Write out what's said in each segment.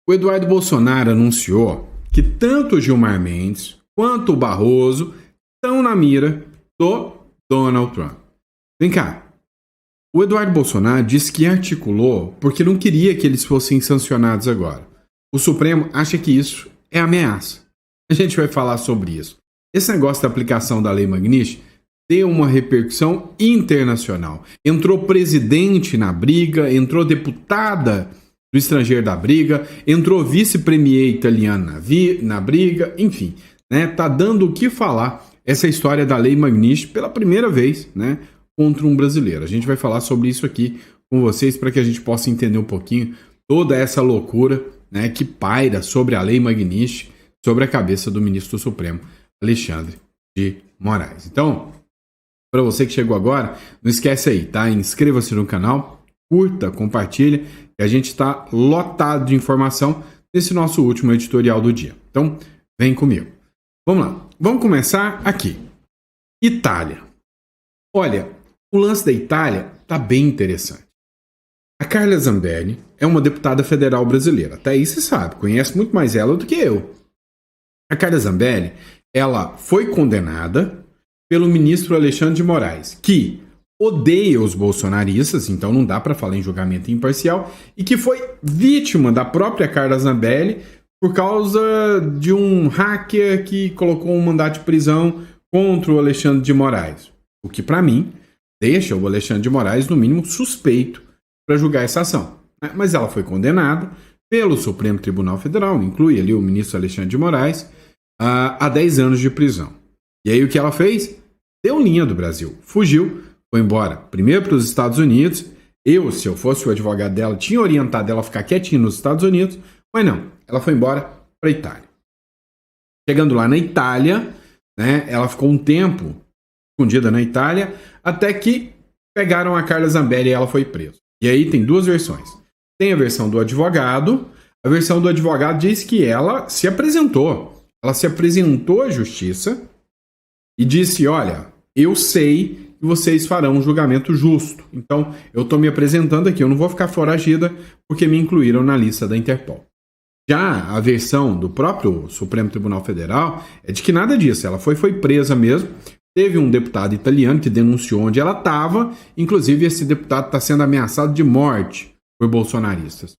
O Eduardo Bolsonaro anunciou que tanto o Gilmar Mendes quanto o Barroso estão na mira do Donald Trump. Vem cá. O Eduardo Bolsonaro disse que articulou porque não queria que eles fossem sancionados agora. O Supremo acha que isso é ameaça. A gente vai falar sobre isso. Esse negócio da aplicação da Lei Magnitsky deu uma repercussão internacional. Entrou presidente na briga, entrou deputada do estrangeiro da briga, entrou vice-premier italiano na briga, enfim, né? Tá dando o que falar essa história da Lei Magnitsky pela primeira vez, né? Contra um brasileiro. A gente vai falar sobre isso aqui com vocês para que a gente possa entender um pouquinho toda essa loucura, né, que paira sobre a Lei Magnitsky, sobre a cabeça do ministro do Supremo, Alexandre de Moraes. Então, para você que chegou agora, não esquece aí, tá? Inscreva-se no canal, curta, compartilha, que a gente está lotado de informação nesse nosso último editorial do dia. Então, vem comigo. Vamos lá. Vamos começar aqui. Itália. Olha, o lance da Itália está bem interessante. A Carla Zambelli é uma deputada federal brasileira. Até aí você sabe, conhece muito mais ela do que eu. A Carla Zambelli, ela foi condenada pelo ministro Alexandre de Moraes, que odeia os bolsonaristas, então não dá para falar em julgamento imparcial, e que foi vítima da própria Carla Zambelli por causa de um hacker que colocou um mandato de prisão contra o Alexandre de Moraes. O que, para mim, deixa o Alexandre de Moraes, no mínimo, suspeito para julgar essa ação. Mas ela foi condenada pelo Supremo Tribunal Federal, inclui ali o ministro Alexandre de Moraes, a 10 anos de prisão. E aí o que ela fez? Deu linha do Brasil, fugiu, foi embora primeiro para os Estados Unidos. Eu, se eu fosse o advogado dela, tinha orientado ela a ficar quietinha nos Estados Unidos, mas não, ela foi embora para a Itália. Chegando lá na Itália, né, ela ficou um tempo escondida na Itália, até que pegaram a Carla Zambelli e ela foi presa. E aí tem duas versões. Tem a versão do advogado. A versão do advogado diz que ela se apresentou. Ela se apresentou à justiça e disse, olha, eu sei que vocês farão um julgamento justo. Então, eu estou me apresentando aqui, eu não vou ficar foragida porque me incluíram na lista da Interpol. Já a versão do próprio Supremo Tribunal Federal é de que nada disso. Ela foi presa mesmo. Teve um deputado italiano que denunciou onde ela estava. Inclusive, esse deputado está sendo ameaçado de morte por bolsonaristas.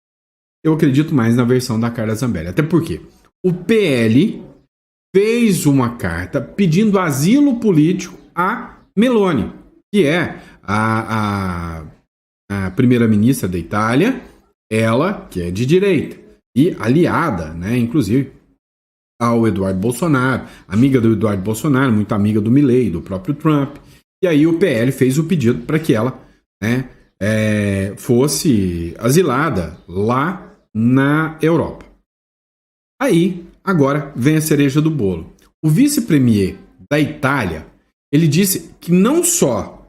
Eu acredito mais na versão da Carla Zambelli. Até porque o PL fez uma carta pedindo asilo político a Meloni, que é a primeira-ministra da Itália, ela que é de direita e aliada, né, inclusive, ao Eduardo Bolsonaro, amiga do Eduardo Bolsonaro, muito amiga do Milei, do próprio Trump. E aí o PL fez o pedido para que ela, né, fosse asilada lá na Europa. Aí, agora, vem a cereja do bolo. O vice-premier da Itália, ele disse que não só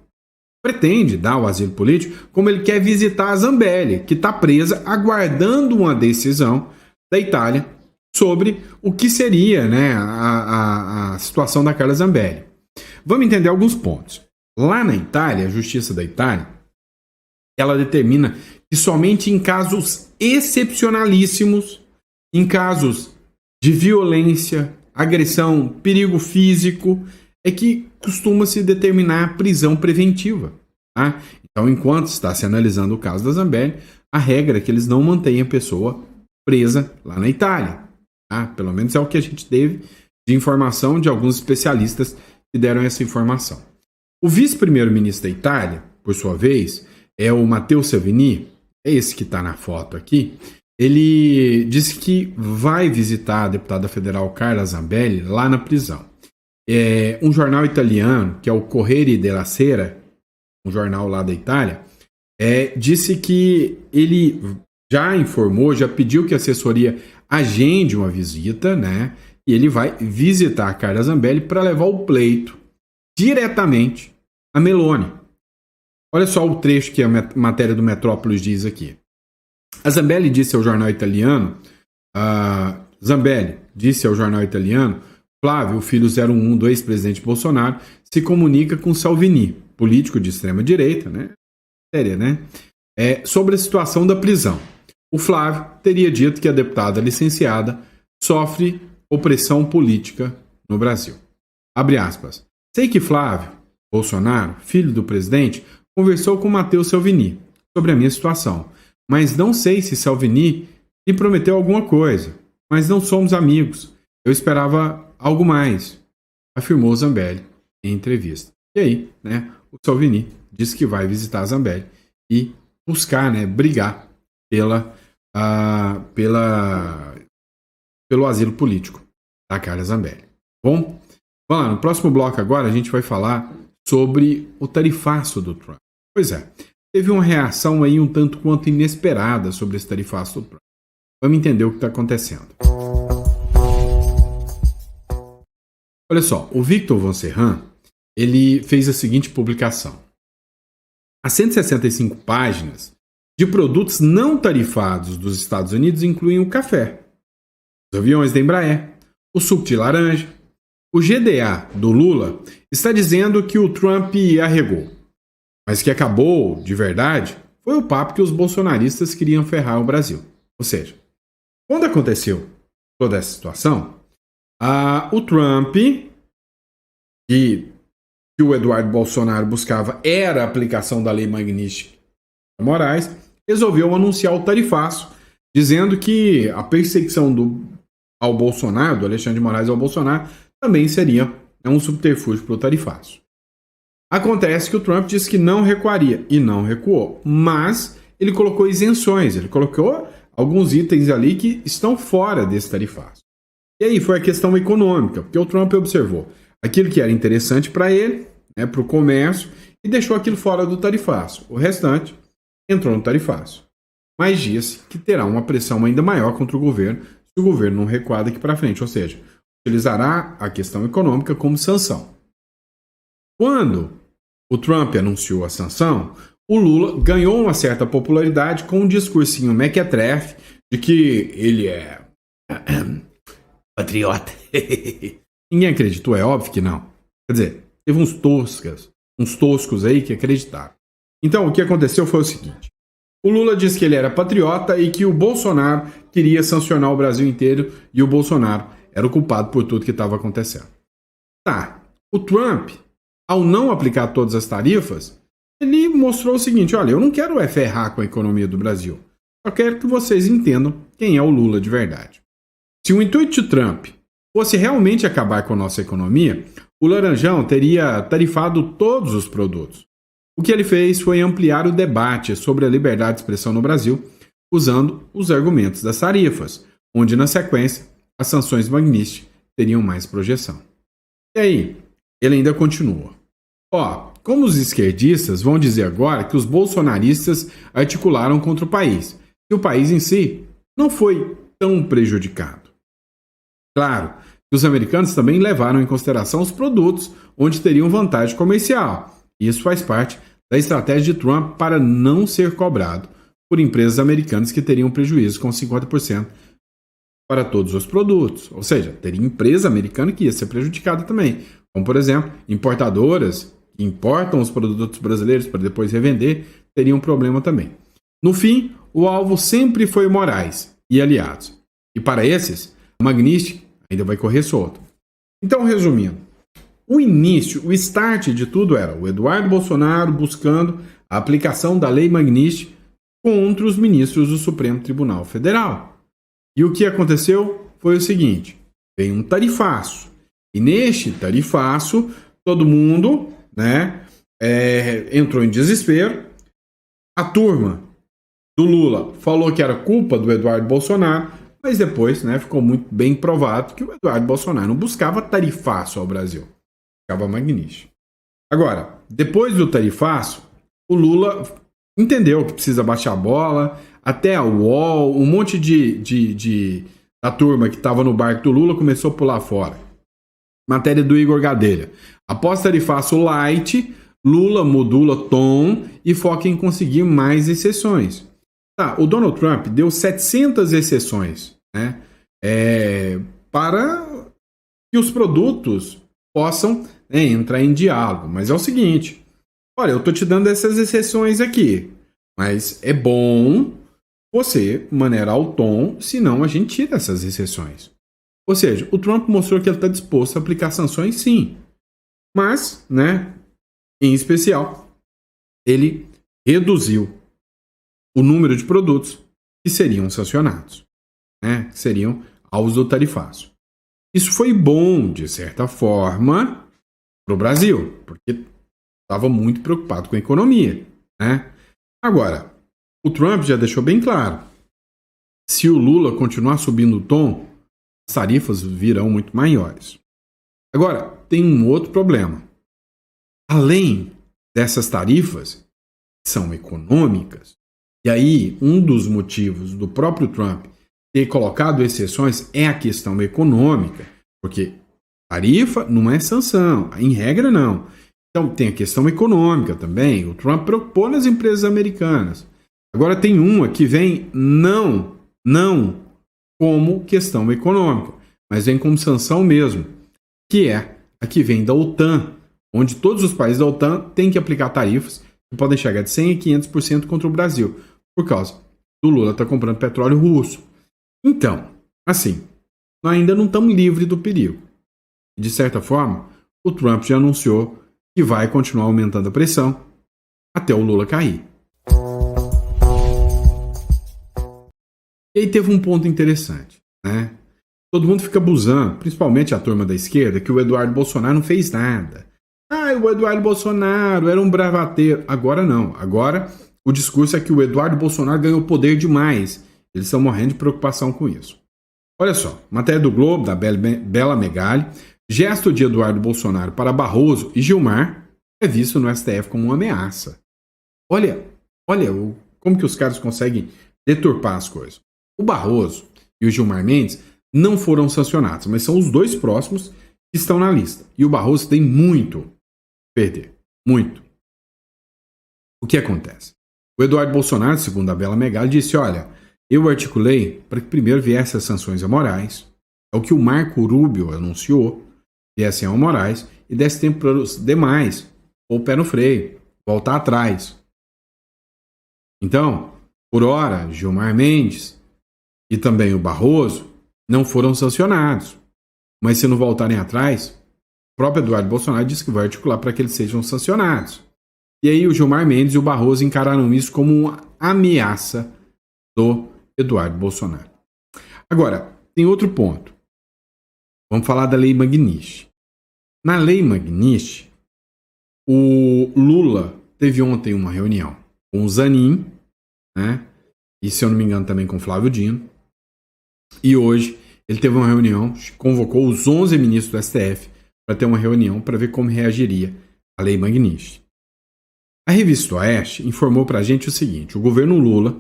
pretende dar o asilo político, como ele quer visitar a Zambelli, que está presa aguardando uma decisão da Itália sobre o que seria, né, a situação da Carla Zambelli. Vamos entender alguns pontos. Lá na Itália, a Justiça da Itália, ela determina que somente em casos excepcionalíssimos, em casos de violência, agressão, perigo físico, é que costuma-se determinar prisão preventiva. Tá? Então, enquanto está se analisando o caso da Zambelli, a regra é que eles não mantenham a pessoa presa lá na Itália. Tá? Pelo menos é o que a gente teve de informação de alguns especialistas que deram essa informação. O vice-primeiro-ministro da Itália, por sua vez, é o Matteo Salvini, é esse que está na foto aqui. Ele disse que vai visitar a deputada federal Carla Zambelli lá na prisão. Um jornal italiano, que é o Corriere della Sera, um jornal lá da Itália, disse que ele já informou, já pediu que a assessoria agende uma visita, né? E ele vai visitar a Carla Zambelli para levar o pleito diretamente a Meloni. Olha só o trecho que a matéria do Metrópolis diz aqui. A Zambelli disse ao jornal italiano, Flávio, o filho 01 do ex-presidente Bolsonaro, se comunica com Salvini, político de extrema-direita, né? Séria, né? Sobre a situação da prisão. o Flávio teria dito que a deputada licenciada sofre opressão política no Brasil. Abre aspas. Sei que Flávio Bolsonaro, filho do presidente, conversou com Matteo Salvini sobre a minha situação, mas não sei se Salvini lhe prometeu alguma coisa, mas não somos amigos. Eu esperava algo mais, afirmou Zambelli em entrevista. E aí, né, o Salvini disse que vai visitar Zambelli e buscar, né, brigar pelo asilo político da Carla Zambelli. Bom, vamos lá, no próximo bloco agora a gente vai falar sobre o tarifaço do Trump. Pois é, teve uma reação aí um tanto quanto inesperada sobre esse tarifaço do Trump. Vamos entender o que está acontecendo. Olha só, o Victor Von Serran, ele fez a seguinte publicação. As 165 páginas de produtos não tarifados dos Estados Unidos incluem o café, os aviões da Embraer, o suco de laranja. O GDA do Lula está dizendo que o Trump arregou, mas que acabou, de verdade, foi o papo que os bolsonaristas queriam ferrar o Brasil. Ou seja, quando aconteceu toda essa situação, o Trump, que o Eduardo Bolsonaro buscava era a aplicação da Lei Magnitsky-Moraes, resolveu anunciar o tarifaço, dizendo que a perseguição ao Bolsonaro, do Alexandre de Moraes ao Bolsonaro, também seria um subterfúgio para o tarifaço. Acontece que o Trump disse que não recuaria, e não recuou, mas ele colocou isenções, ele colocou alguns itens ali que estão fora desse tarifaço. E aí foi a questão econômica, porque o Trump observou aquilo que era interessante para ele, né, para o comércio, e deixou aquilo fora do tarifaço. O restante entrou no tarifaço. Mas disse que terá uma pressão ainda maior contra o governo se o governo não recuar daqui para frente, ou seja, utilizará a questão econômica como sanção. Quando o Trump anunciou a sanção, o Lula ganhou uma certa popularidade com um discursinho mequetrefe de que ele é patriota. Ninguém acreditou, é óbvio que não. Quer dizer, teve uns toscos aí que acreditaram. Então, o que aconteceu foi o seguinte. O Lula disse que ele era patriota e que o Bolsonaro queria sancionar o Brasil inteiro e o Bolsonaro era o culpado por tudo que estava acontecendo. Tá, o Trump, ao não aplicar todas as tarifas, ele mostrou o seguinte, olha, eu não quero ferrar com a economia do Brasil, só quero que vocês entendam quem é o Lula de verdade. Se o intuito de Trump fosse realmente acabar com a nossa economia, o Laranjão teria tarifado todos os produtos. O que ele fez foi ampliar o debate sobre a liberdade de expressão no Brasil, usando os argumentos das tarifas, onde, na sequência, as sanções Magnitsky teriam mais projeção. E aí, ele ainda continua. Como os esquerdistas vão dizer agora que os bolsonaristas articularam contra o país, e o país em si não foi tão prejudicado. Claro, que os americanos também levaram em consideração os produtos onde teriam vantagem comercial. Isso faz parte da estratégia de Trump para não ser cobrado por empresas americanas que teriam prejuízo com 50% para todos os produtos. Ou seja, teria empresa americana que ia ser prejudicada também. Como, por exemplo, importadoras que importam os produtos brasileiros para depois revender, teriam um problema também. No fim, o alvo sempre foi Moraes e aliados. E para esses, a Magnitsky ainda vai correr solto. Então, resumindo, o início, o start de tudo era o Eduardo Bolsonaro buscando a aplicação da Lei Magnitsky contra os ministros do Supremo Tribunal Federal. E o que aconteceu foi o seguinte, veio um tarifaço. E neste tarifaço, todo mundo, entrou em desespero. A turma do Lula falou que era culpa do Eduardo Bolsonaro, mas depois ficou muito bem provado que o Eduardo Bolsonaro não buscava tarifaço ao Brasil. Buscava Magnitsky. Agora, depois do tarifaço, o Lula entendeu que precisa baixar a bola, até a UOL, um monte da turma que estava no barco do Lula começou a pular fora. Matéria do Igor Gadelha. Após tarifaço light, Lula modula tom e foca em conseguir mais exceções. O Donald Trump deu 700 exceções para que os produtos possam entrar em diálogo. Mas é o seguinte, olha, eu estou te dando essas exceções aqui, mas é bom você maneirar o tom, senão a gente tira essas exceções. Ou seja, o Trump mostrou que ele está disposto a aplicar sanções, sim. Mas, né, em especial, ele reduziu o número de produtos que seriam sancionados, né, que seriam alvos do tarifaço. Isso foi bom, de certa forma, para o Brasil, porque estava muito preocupado com a economia, né? Agora, o Trump já deixou bem claro, se o Lula continuar subindo o tom, as tarifas virão muito maiores. Agora, tem um outro problema. Além dessas tarifas, que são econômicas, e aí um dos motivos do próprio Trump ter colocado exceções é a questão econômica, porque tarifa não é sanção, em regra não. Então tem a questão econômica também, o Trump preocupou nas empresas americanas. Agora tem uma que vem não como questão econômica, mas vem como sanção mesmo, que é a que vem da OTAN, onde todos os países da OTAN têm que aplicar tarifas que podem chegar de 100% a 500% contra o Brasil, por causa do Lula estar comprando petróleo russo. Então, assim, nós ainda não estamos livres do perigo. De certa forma, o Trump já anunciou que vai continuar aumentando a pressão até o Lula cair. E aí teve um ponto interessante, né? Todo mundo fica abusando, principalmente a turma da esquerda, que o Eduardo Bolsonaro não fez nada. O Eduardo Bolsonaro era um bravateiro. Agora não. Agora o discurso é que o Eduardo Bolsonaro ganhou poder demais. Eles estão morrendo de preocupação com isso. Olha só, matéria do Globo, da Bela Megali. Gesto de Eduardo Bolsonaro para Barroso e Gilmar é visto no STF como uma ameaça. Olha como que os caras conseguem deturpar as coisas. O Barroso e o Gilmar Mendes não foram sancionados, mas são os dois próximos que estão na lista. E o Barroso tem muito a perder. Muito. O que acontece? O Eduardo Bolsonaro, segundo a Bela Megali, disse, olha, eu articulei para que primeiro viessem as sanções amorais. É o que o Marco Rubio anunciou, viessem amorais, e desse tempo para os demais, ou o pé no freio, voltar atrás. Então, por hora, Gilmar Mendes e também o Barroso não foram sancionados. Mas se não voltarem atrás, o próprio Eduardo Bolsonaro disse que vai articular para que eles sejam sancionados. E aí o Gilmar Mendes e o Barroso encararam isso como uma ameaça do Eduardo Bolsonaro. Agora, tem outro ponto. Vamos falar da Lei Magnitsky. Na Lei Magnitsky, o Lula teve ontem uma reunião com o Zanin, né? E se eu não me engano também com o Flávio Dino. E hoje ele teve uma reunião, convocou os 11 ministros do STF para ter uma reunião para ver como reagiria a Lei Magnitsky. A revista Oeste informou para a gente o seguinte, o governo Lula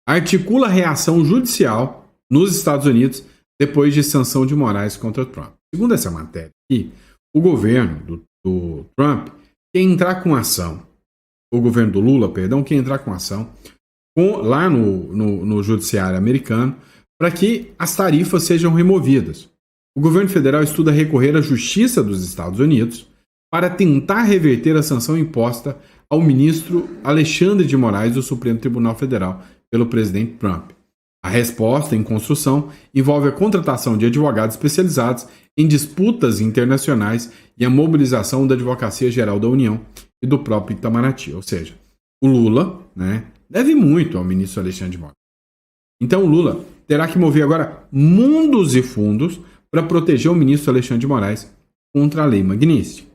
articula reação judicial nos Estados Unidos depois de sanção de Moraes contra Trump. Segundo essa matéria aqui, o governo do Trump quer entrar com ação, o governo do Lula, quer entrar com ação lá no judiciário americano para que as tarifas sejam removidas. O governo federal estuda recorrer à Justiça dos Estados Unidos para tentar reverter a sanção imposta ao ministro Alexandre de Moraes do Supremo Tribunal Federal pelo presidente Trump. A resposta em construção envolve a contratação de advogados especializados em disputas internacionais e a mobilização da Advocacia Geral da União e do próprio Itamaraty. Ou seja, o Lula, né, deve muito ao ministro Alexandre de Moraes. Então o Lula terá que mover agora mundos e fundos para proteger o ministro Alexandre de Moraes contra a Lei Magnitsky.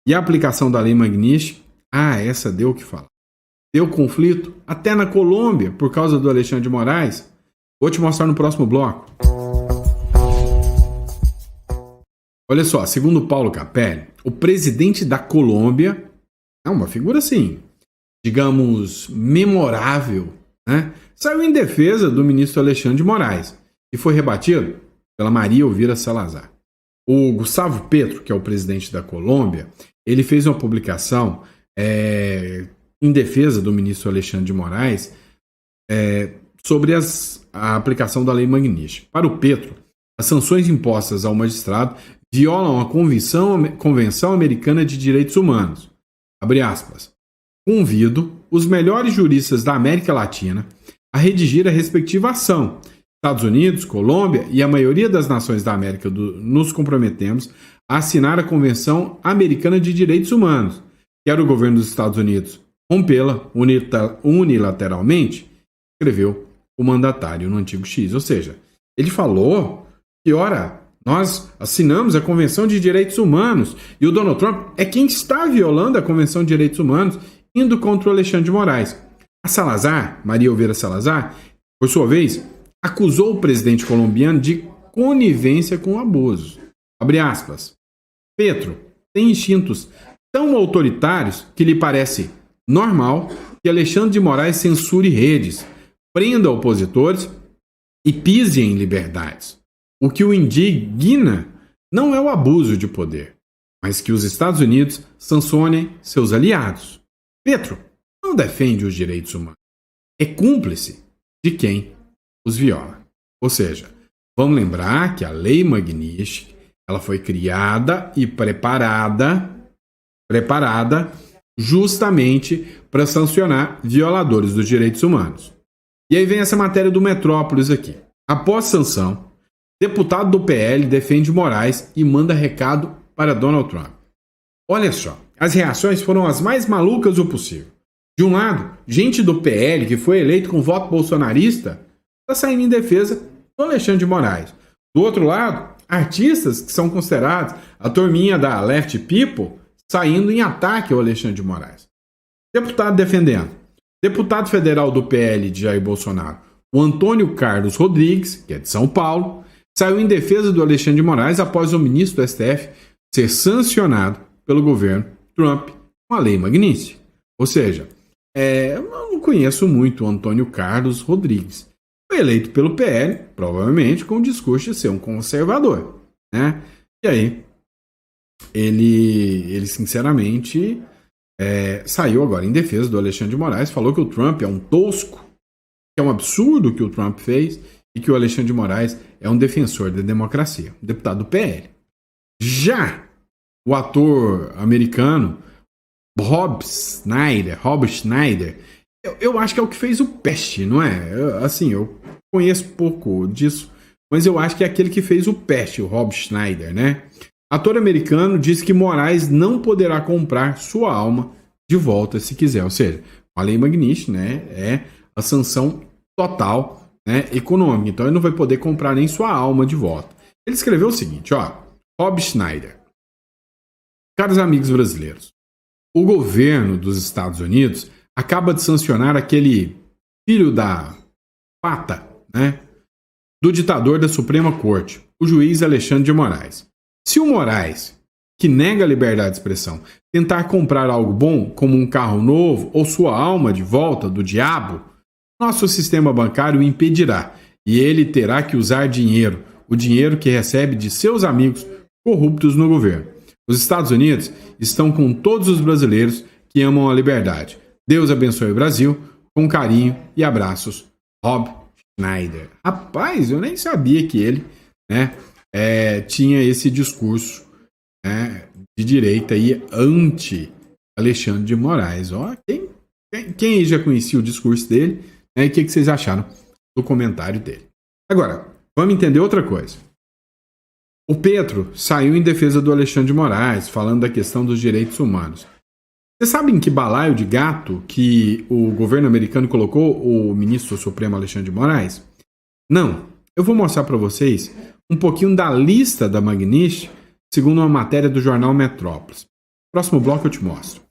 E a aplicação da Lei Magnitsky, essa deu o que falar. Deu conflito até na Colômbia por causa do Alexandre de Moraes. Vou te mostrar no próximo bloco. Olha só, segundo Paulo Capelli, o presidente da Colômbia é uma figura assim, digamos, memorável, né? Saiu em defesa do ministro Alexandre de Moraes e foi rebatido pela Maria Elvira Salazar. O Gustavo Petro, que é o presidente da Colômbia, ele fez uma publicação em defesa do ministro Alexandre de Moraes sobre a aplicação da Lei Magnitsky. Para o Petro, as sanções impostas ao magistrado violam a Convenção Americana de Direitos Humanos. Abre aspas. Convido os melhores juristas da América Latina a redigir a respectiva ação. Estados Unidos, Colômbia e a maioria das nações da América nos comprometemos a assinar a Convenção Americana de Direitos Humanos. Quer o governo dos Estados Unidos rompê-la unilateralmente? Escreveu o mandatário no artigo X. Ou seja, ele falou que, ora, nós assinamos a Convenção de Direitos Humanos e o Donald Trump é quem está violando a Convenção de Direitos Humanos, indo contra o Alexandre de Moraes. A Salazar, Maria Elvira Salazar, por sua vez, acusou o presidente colombiano de conivência com abusos. Abre aspas. Petro tem instintos tão autoritários que lhe parece normal que Alexandre de Moraes censure redes, prenda opositores e pise em liberdades. O que o indigna não é o abuso de poder, mas que os Estados Unidos sancionem seus aliados. Petro não defende os direitos humanos. É cúmplice de quem os viola. Ou seja, vamos lembrar que a Lei Magnitsky ela foi criada e preparada justamente para sancionar violadores dos direitos humanos. E aí vem essa matéria do Metrópolis aqui. Após sanção, deputado do PL defende Moraes e manda recado para Donald Trump. Olha só, as reações foram as mais malucas do possível. De um lado, gente do PL que foi eleito com voto bolsonarista está saindo em defesa do Alexandre de Moraes. Do outro lado, artistas que são considerados a turminha da Left People saindo em ataque ao Alexandre de Moraes. Deputado defendendo. Deputado federal do PL de Jair Bolsonaro, o Antônio Carlos Rodrigues, que é de São Paulo, saiu em defesa do Alexandre de Moraes após o ministro do STF ser sancionado pelo governo Trump com a Lei Magnitsky. Ou seja, eu não conheço muito o Antônio Carlos Rodrigues. Foi eleito pelo PL, provavelmente com o discurso de ser um conservador, né? E aí, ele sinceramente saiu agora em defesa do Alexandre de Moraes, falou que o Trump é um tosco, que é um absurdo o que o Trump fez e que o Alexandre de Moraes é um defensor da democracia, um deputado do PL. Já o ator americano Rob Schneider, eu acho que é o que fez o Peste, não é? Eu conheço pouco disso, mas eu acho que é aquele que fez o Peste, o Rob Schneider, né? Ator americano diz que Moraes não poderá comprar sua alma de volta se quiser. Ou seja, a Lei Magnitsky, né, é a sanção total, né, econômica. Então ele não vai poder comprar nem sua alma de volta. Ele escreveu o seguinte, Rob Schneider. Caros amigos brasileiros, o governo dos Estados Unidos acaba de sancionar aquele filho da pata, né, do ditador da Suprema Corte, o juiz Alexandre de Moraes. Se o Moraes, que nega a liberdade de expressão, tentar comprar algo bom, como um carro novo ou sua alma de volta do diabo, nosso sistema bancário o impedirá e ele terá que usar dinheiro, o dinheiro que recebe de seus amigos corruptos no governo. Os Estados Unidos estão com todos os brasileiros que amam a liberdade. Deus abençoe o Brasil, com carinho e abraços, Rob Schneider. Rapaz, eu nem sabia que ele, né, tinha esse discurso, né, de direita aí anti-Alexandre de Moraes. Quem aí já conhecia o discurso dele, né, e o que vocês acharam do comentário dele? Agora, vamos entender outra coisa. O Petro saiu em defesa do Alexandre de Moraes, falando da questão dos direitos humanos. Vocês sabem que balaio de gato que o governo americano colocou o ministro supremo Alexandre de Moraes? Não. Eu vou mostrar para vocês um pouquinho da lista da Magnitsky, segundo uma matéria do jornal Metrópolis. Próximo bloco eu te mostro.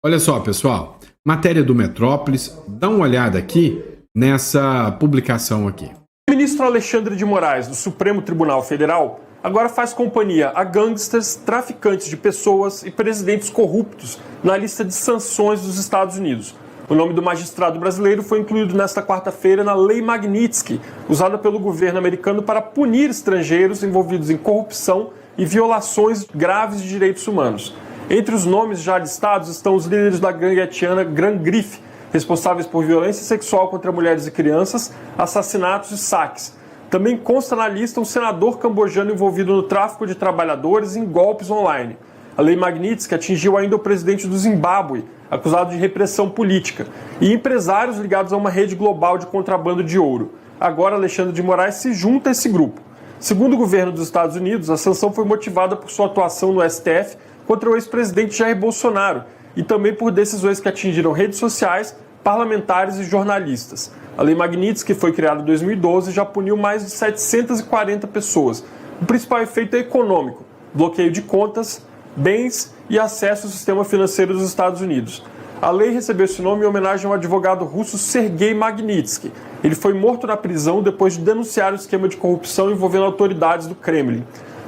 Olha só, pessoal. Matéria do Metrópolis. Dá uma olhada aqui nessa publicação aqui. O ministro Alexandre de Moraes, do Supremo Tribunal Federal, agora faz companhia a gangsters, traficantes de pessoas e presidentes corruptos na lista de sanções dos Estados Unidos. O nome do magistrado brasileiro foi incluído nesta quarta-feira na Lei Magnitsky, usada pelo governo americano para punir estrangeiros envolvidos em corrupção e violações graves de direitos humanos. Entre os nomes já listados estão os líderes da gangue haitiana Grand Griffe, responsáveis por violência sexual contra mulheres e crianças, assassinatos e saques. Também consta na lista um senador cambojano envolvido no tráfico de trabalhadores e em golpes online. A Lei Magnitsky atingiu ainda o presidente do Zimbábue, acusado de repressão política, e empresários ligados a uma rede global de contrabando de ouro. Agora, Alexandre de Moraes se junta a esse grupo. Segundo o governo dos Estados Unidos, a sanção foi motivada por sua atuação no STF contra o ex-presidente Jair Bolsonaro e também por decisões que atingiram redes sociais, parlamentares e jornalistas. A Lei Magnitsky, que foi criada em 2012, já puniu mais de 740 pessoas. O principal efeito é econômico: bloqueio de contas, bens e acesso ao sistema financeiro dos Estados Unidos. A lei recebeu esse nome em homenagem ao advogado russo Sergei Magnitsky. Ele foi morto na prisão depois de denunciar o esquema de corrupção envolvendo autoridades do Kremlin.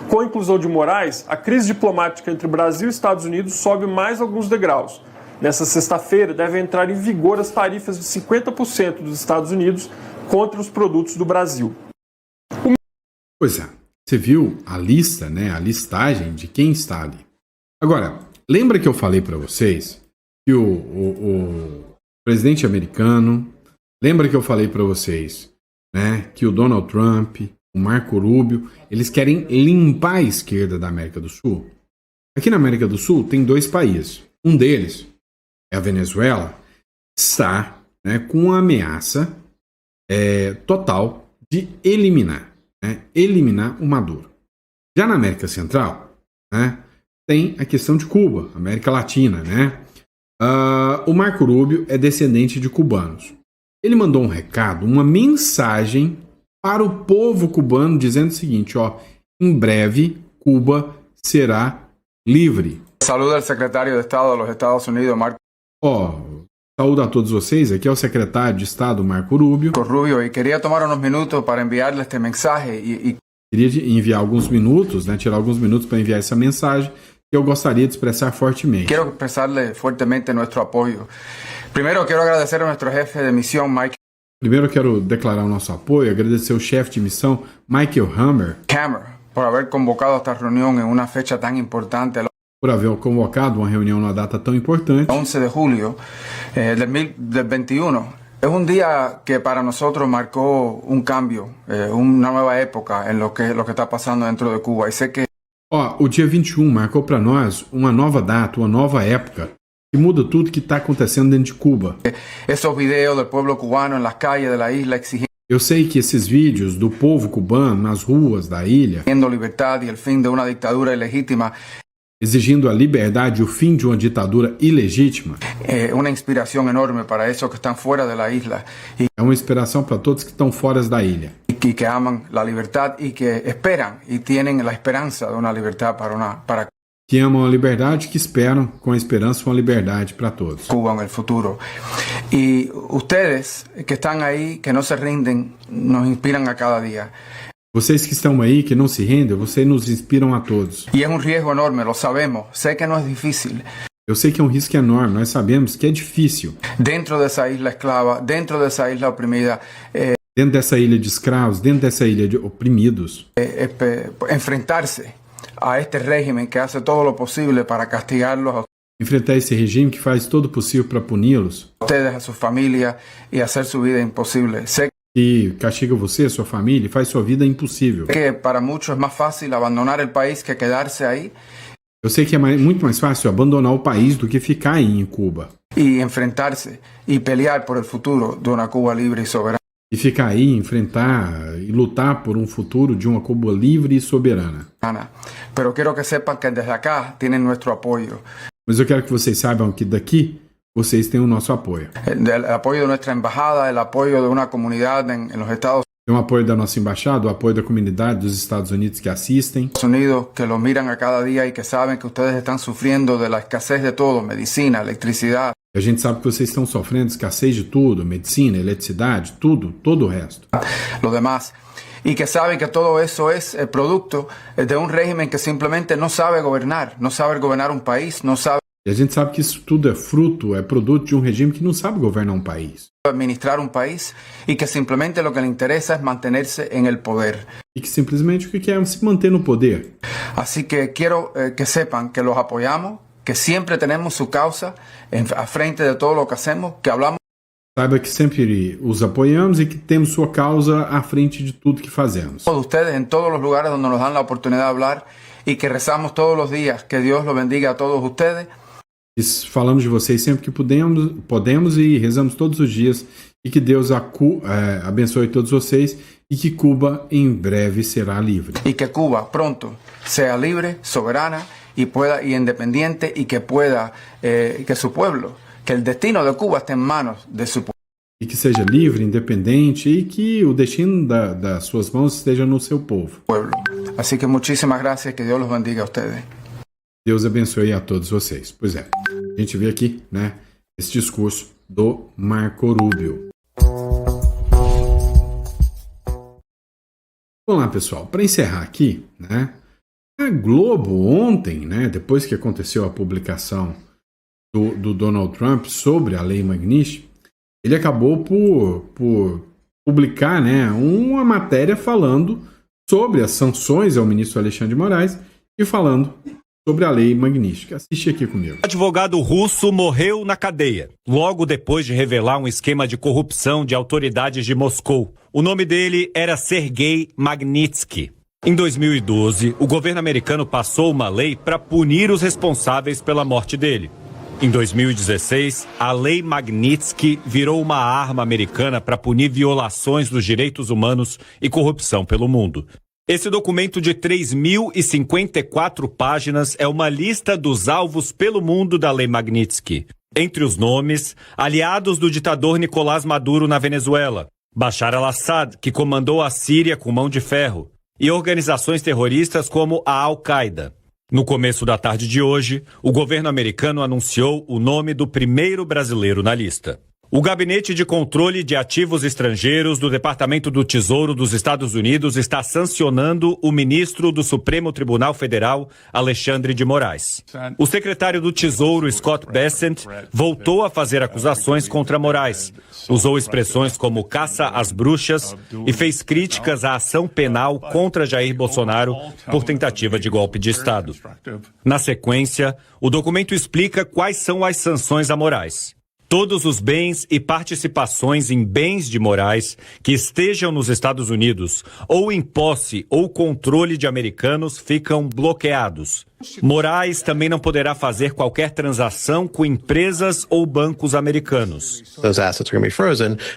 Com a inclusão de Moraes, a crise diplomática entre Brasil e Estados Unidos sobe mais alguns degraus. Nessa sexta-feira, devem entrar em vigor as tarifas de 50% dos Estados Unidos contra os produtos do Brasil. Pois é, você viu a lista, né? A listagem de quem está ali. Agora, lembra que eu falei para vocês que o presidente americano, lembra que eu falei para vocês, né, que o Donald Trump, o Marco Rubio, eles querem limpar a esquerda da América do Sul? Aqui na América do Sul tem dois países. Um deles é a Venezuela, está, né, com uma ameaça total de eliminar o Maduro. Já na América Central, né, tem a questão de Cuba, América Latina, né? O Marco Rubio é descendente de cubanos. Ele mandou um recado, uma mensagem para o povo cubano dizendo o seguinte, ó: em breve Cuba será livre. Saluda ao secretário de Estado dos Estados Unidos, Marco Saúdo a todos vocês, aqui é o secretário de Estado, Marco Rubio. E queria tomar uns minutos para enviar-lhe este mensagem. Queria enviar alguns minutos, né, tirar alguns minutos para enviar essa mensagem que eu gostaria de expressar fortemente. Quero expressar-lhe fortemente nosso apoio. Primeiro, quero agradecer a nosso chefe de missão, Mike. Primeiro, eu quero declarar o nosso apoio, agradecer ao chefe de missão, Michael Hammer, por haver convocado esta reunião em uma fecha tão importante. Por haver convocado uma reunião numa data tão importante. 11 de julho de 2021. É dia que para nós marcou cambio, uma nova época em lo que está passando dentro de Cuba. E sei que o dia 21 marcou para nós uma nova data, uma nova época, que muda tudo que está acontecendo dentro de Cuba. Esses vídeos do povo cubano nas calles da ilha exigindo. Eu sei que esses vídeos do povo cubano nas ruas da ilha, liberdade e o fim de uma ditadura ilegítima, exigindo a liberdade e o fim de uma ditadura ilegítima. É uma inspiração enorme para esses que estão fora da ilha. É uma inspiração para todos que estão fora da ilha. Que amam a liberdade e que esperam e têm a esperança de uma liberdade para que amam a liberdade, que esperam com a esperança uma liberdade para todos. Cuba no futuro. E vocês que estão aí, que não se rendem, nos inspiram a cada dia. Vocês que estão aí, que não se rendem, vocês nos inspiram a todos. E é risco enorme, lo sabemos. Sei que não é difícil. Eu sei que é um risco enorme, nós sabemos que é difícil. Dentro dessa ilha escrava, dentro dessa ilha oprimida, dentro dessa ilha de escravos, dentro dessa ilha de oprimidos, enfrentar-se a este régimen que hace todo lo posible para castigarlos. Enfrentar esse regime que faz todo o possível para puni-los. Ustedes, a sua família e hacer su vida impossível. Sé que castiga você, sua família e faz sua vida impossível. Que para muitos é mais fácil abandonar o país que quedar-se aí. Eu sei que é muito mais fácil abandonar o país do que ficar aí em Cuba. E enfrentar-se e pelear por el futuro de uma Cuba livre e soberana. E ficar aí, enfrentar e lutar por um futuro de uma Cuba livre e soberana. Pero quero que sepan que desde acá têm nosso apoio. Mas eu quero que vocês saibam que daqui vocês têm o nosso apoio. O apoio de nossa embaixada, o apoio de uma comunidade nos Estados Unidos. Tem o apoio da nossa embaixada, o apoio da comunidade dos Estados Unidos que assistem. Unidos que lo miran a cada dia e que sabem que vocês estão sofrendo da escassez de todo, medicina, eletricidade. A gente sabe que vocês estão sofrendo escassez de tudo, medicina, eletricidade, tudo, todo o resto. Lo demás. E que sabem que todo isso é produto de régimen que simplesmente não sabe governar um país, não sabe. E a gente sabe que isso tudo é produto de um regime que não sabe governar um país. Administrar um país e que simplesmente o que lhe interessa é manter-se em el poder. E que simplesmente o que quer é se manter no poder. Assim que quero que sepan que los apoiamos, que sempre temos sua causa à frente de todo o que hacemos, que hablamos Saiba que sempre os apoiamos e que temos sua causa à frente de tudo que fazemos. De ustedes en todos los lugares donde nos dan la oportunidad de hablar y que rezamos todos los días. Que Dios los bendiga a todos ustedes. Falamos de vocês sempre que podemos e rezamos todos os dias. E que Deus abençoe todos vocês e que Cuba em breve será livre. Y que Cuba pronto sea libre, soberana y independiente y que pueda, que su pueblo, que el destino de Cuba esté en manos de su pueblo. E que seja livre, independente e que o destino das suas mãos esteja no seu povo. Así que muchísimas gracias, que Dios los bendiga a ustedes. Deus abençoe a todos vocês. Pois é, a gente vê aqui, né, esse discurso do Marco Rubio. Vamos lá, pessoal. Para encerrar aqui, né, a Globo ontem, né, depois que aconteceu a publicação do Donald Trump sobre a Lei Magnitsky, ele acabou por publicar, né, uma matéria falando sobre as sanções ao ministro Alexandre de Moraes e falando sobre a Lei Magnitsky. Assiste aqui comigo. O advogado russo morreu na cadeia, logo depois de revelar um esquema de corrupção de autoridades de Moscou. O nome dele era Sergei Magnitsky. Em 2012, o governo americano passou uma lei para punir os responsáveis pela morte dele. Em 2016, a Lei Magnitsky virou uma arma americana para punir violações dos direitos humanos e corrupção pelo mundo. Esse documento de 3.054 páginas é uma lista dos alvos pelo mundo da Lei Magnitsky. Entre os nomes, aliados do ditador Nicolás Maduro na Venezuela, Bashar al-Assad, que comandou a Síria com mão de ferro, e organizações terroristas como a Al-Qaeda. No começo da tarde de hoje, o governo americano anunciou o nome do primeiro brasileiro na lista. O Gabinete de Controle de Ativos Estrangeiros do Departamento do Tesouro dos Estados Unidos está sancionando o ministro do Supremo Tribunal Federal, Alexandre de Moraes. O secretário do Tesouro, Scott Bessent, voltou a fazer acusações contra Moraes. Usou expressões como caça às bruxas e fez críticas à ação penal contra Jair Bolsonaro por tentativa de golpe de Estado. Na sequência, o documento explica quais são as sanções a Moraes. Todos os bens e participações em bens de Moraes que estejam nos Estados Unidos ou em posse ou controle de americanos ficam bloqueados. Moraes também não poderá fazer qualquer transação com empresas ou bancos americanos.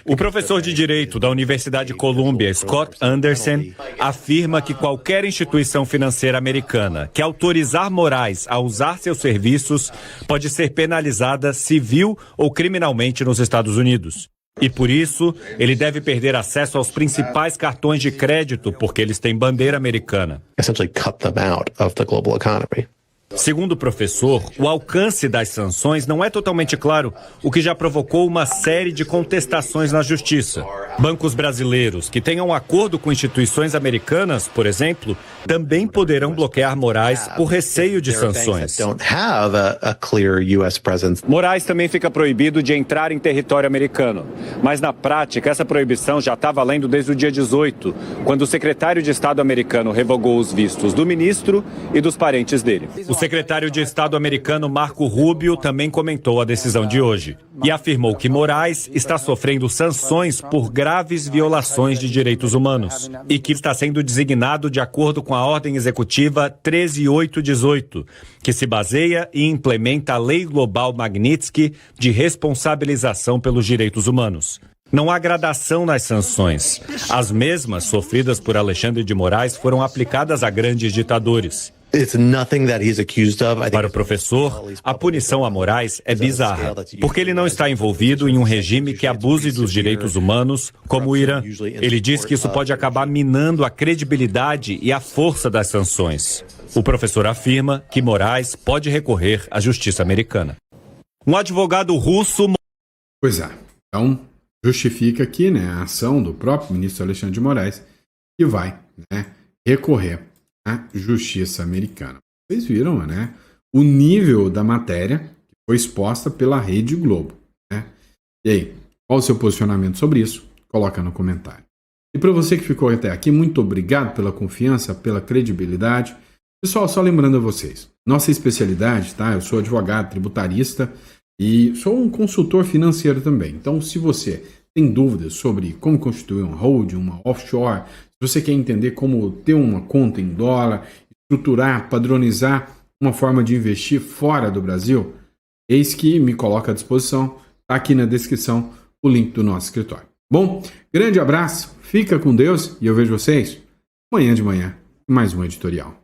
O professor de Direito da Universidade Columbia, Scott Anderson, afirma que qualquer instituição financeira americana que autorizar Moraes a usar seus serviços pode ser penalizada civil ou criminalmente nos Estados Unidos. E por isso, ele deve perder acesso aos principais cartões de crédito porque eles têm bandeira americana. Segundo o professor, o alcance das sanções não é totalmente claro, o que já provocou uma série de contestações na justiça. Bancos brasileiros que tenham acordo com instituições americanas, por exemplo, também poderão bloquear Moraes por receio de sanções. Moraes também fica proibido de entrar em território americano. Mas na prática, essa proibição já está valendo desde o dia 18, quando o secretário de Estado americano revogou os vistos do ministro e dos parentes dele. O secretário de Estado americano Marco Rubio também comentou a decisão de hoje e afirmou que Moraes está sofrendo sanções por graves violações de direitos humanos e que está sendo designado de acordo com a Ordem Executiva 13818, que se baseia e implementa a Lei Global Magnitsky de responsabilização pelos direitos humanos. Não há gradação nas sanções. As mesmas sofridas por Alexandre de Moraes foram aplicadas a grandes ditadores. Para o professor, a punição a Moraes é bizarra, porque ele não está envolvido em um regime que abuse dos direitos humanos, como o Irã. Ele diz que isso pode acabar minando a credibilidade e a força das sanções. O professor afirma que Moraes pode recorrer à justiça americana. Um advogado russo... Pois é, então justifica aqui, né, a ação do próprio ministro Alexandre de Moraes, que vai, né, recorrer à justiça americana. Vocês viram, né, o nível da matéria que foi exposta pela Rede Globo, né? E aí, qual o seu posicionamento sobre isso? Coloca no comentário. E para você que ficou até aqui, muito obrigado pela confiança, pela credibilidade. Pessoal, só lembrando a vocês, nossa especialidade, tá? Eu sou advogado tributarista E sou um consultor financeiro também. Então, se você tem dúvidas sobre como constituir um holding, uma offshore, se você quer entender como ter uma conta em dólar, estruturar, padronizar uma forma de investir fora do Brasil, eis que me coloca à disposição. Está aqui na descrição o link do nosso escritório. Bom, grande abraço, fica com Deus e eu vejo vocês amanhã de manhã em mais um editorial.